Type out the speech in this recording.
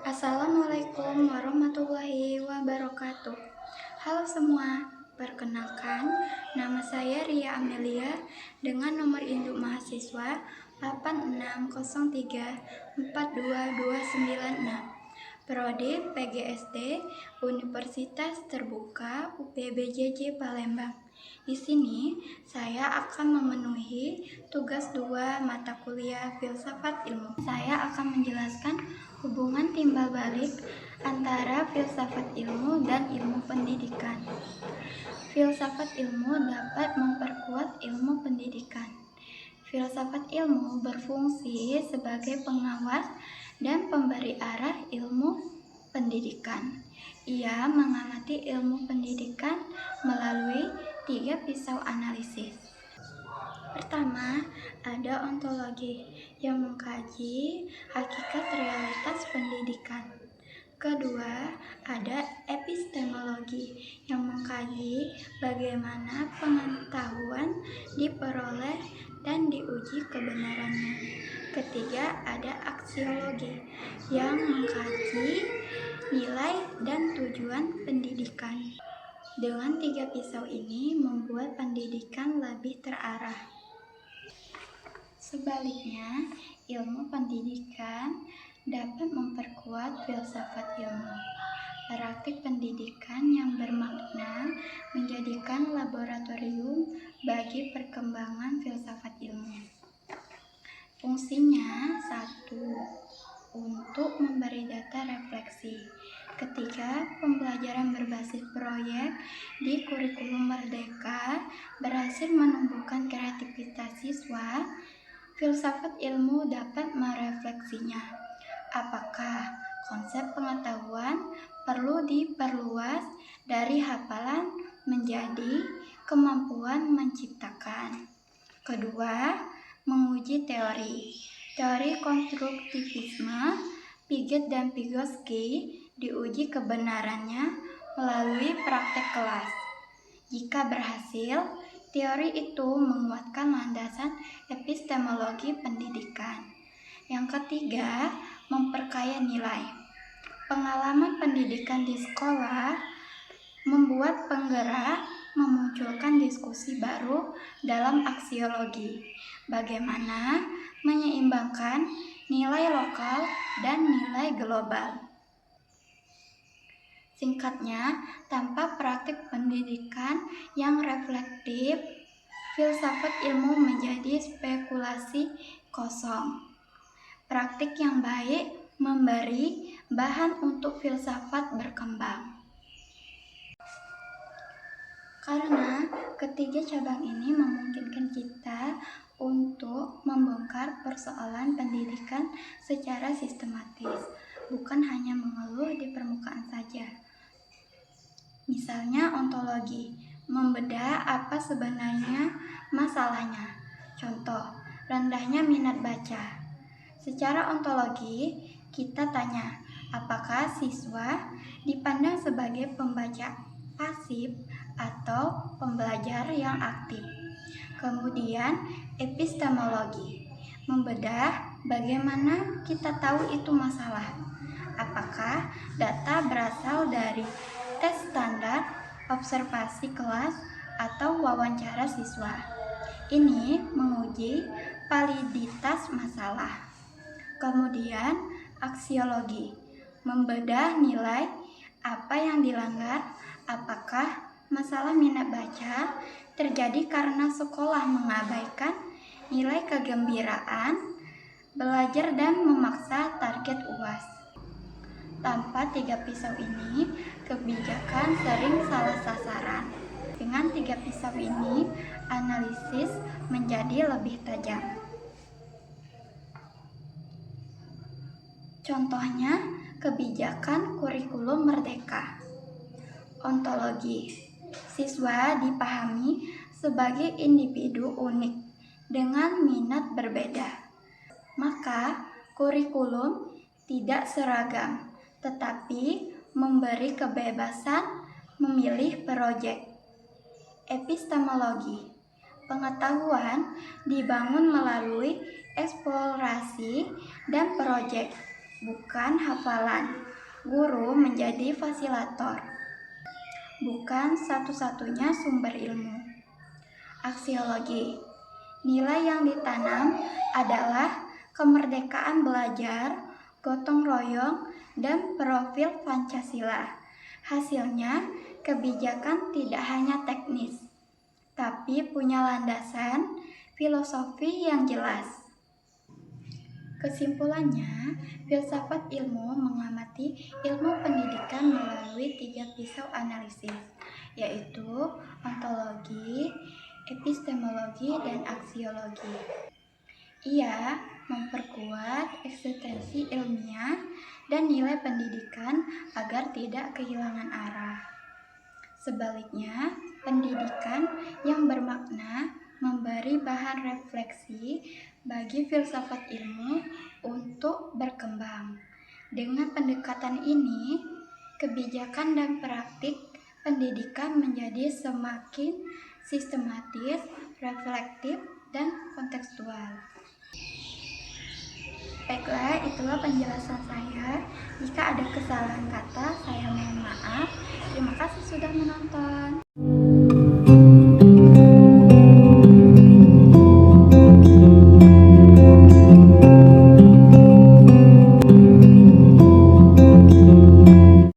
Assalamualaikum warahmatullahi wabarakatuh. Halo semua, perkenalkan nama saya Ria Amelia dengan nomor induk mahasiswa 8603429296. Prodi PGSD Universitas Terbuka UPBJJ Palembang. Di sini saya akan memenuhi tugas 2 mata kuliah filsafat ilmu. Saya akan menjelaskan hubungan timbal balik antara filsafat ilmu dan ilmu pendidikan. Filsafat ilmu dapat memperkuat ilmu pendidikan. Filsafat ilmu berfungsi sebagai pengawas dan pemberi arah ilmu pendidikan. Ia mengamati ilmu pendidikan melalui 3 pisau analisis. Pertama, ada ontologi yang mengkaji hakikat realitas pendidikan. Kedua, ada epistemologi yang mengkaji bagaimana pengetahuan diperoleh dan diuji kebenarannya. Ketiga, ada aksiologi yang mengkaji nilai dan tujuan pendidikan. Dengan 3 pisau ini membuat pendidikan lebih terarah. Sebaliknya, ilmu pendidikan dapat memperkuat filsafat ilmu. Praktik pendidikan yang bermakna menjadikan laboratorium bagi perkembangan filsafat ilmu. Fungsinya 1. Untuk memberi data refleksi. Ketiga, pembelajaran berbasis proyek di kurikulum Merdeka berhasil menumbuhkan kreativitas siswa. Filsafat ilmu dapat merefleksinya. Apakah konsep pengetahuan perlu diperluas dari hafalan menjadi kemampuan menciptakan? Kedua, menguji teori. Teori konstruktivisme, Piaget dan Vygotsky diuji kebenarannya melalui praktek kelas. Jika berhasil, teori itu menguatkan landasan epistemologi pendidikan. Yang ketiga, memperkaya nilai. Pengalaman pendidikan di sekolah membuat penggerak memunculkan diskusi baru dalam aksiologi. Bagaimana menyeimbangkan nilai lokal dan nilai global. Singkatnya, tanpa praktik pendidikan yang reflektif, filsafat ilmu menjadi spekulasi kosong. Praktik yang baik memberi bahan untuk filsafat berkembang. Karena ketiga cabang ini memungkinkan kita untuk membongkar persoalan pendidikan secara sistematis, bukan hanya mengeluh di permukaan saja. Misalnya ontologi, membedah apa sebenarnya masalahnya. Contoh, rendahnya minat baca. Secara ontologi, kita tanya, apakah siswa dipandang sebagai pembaca pasif atau pembelajar yang aktif. Kemudian, epistemologi, membedah bagaimana kita tahu itu masalah. Apakah data berasal dari tes standar, observasi kelas, atau wawancara siswa. Ini menguji validitas masalah. Kemudian, aksiologi, membedah nilai apa yang dilanggar, apakah masalah minat baca terjadi karena sekolah mengabaikan nilai kegembiraan, belajar dan memaksa target UAS. Tanpa 3 pisau ini, kebijakan sering salah sasaran. Dengan 3 pisau ini, analisis menjadi lebih tajam. Contohnya, kebijakan kurikulum Merdeka. Ontologi, siswa dipahami sebagai individu unik dengan minat berbeda. Maka, kurikulum tidak seragam, tetapi memberi kebebasan memilih proyek. Epistemologi, pengetahuan dibangun melalui eksplorasi dan proyek, bukan hafalan. Guru menjadi fasilitator, bukan satu-satunya sumber ilmu. Aksiologi. Nilai yang ditanam adalah kemerdekaan belajar, gotong royong, dan profil Pancasila. Hasilnya, kebijakan tidak hanya teknis, tapi punya landasan filosofi yang jelas. Kesimpulannya, filsafat ilmu mengamati ilmu pendidikan melalui 3 pisau analisis, yaitu ontologi, epistemologi, dan aksiologi. Ia memperkuat eksistensi ilmiah dan nilai pendidikan agar tidak kehilangan arah. Sebaliknya, pendidikan yang bermakna memberi bahan refleksi bagi filsafat ilmu untuk berkembang. Dengan pendekatan ini, kebijakan dan praktik pendidikan menjadi semakin sistematis, reflektif, dan kontekstual. Baiklah, itulah penjelasan saya. Jika ada kesalahan kata, saya mohon maaf. Terima kasih sudah menonton.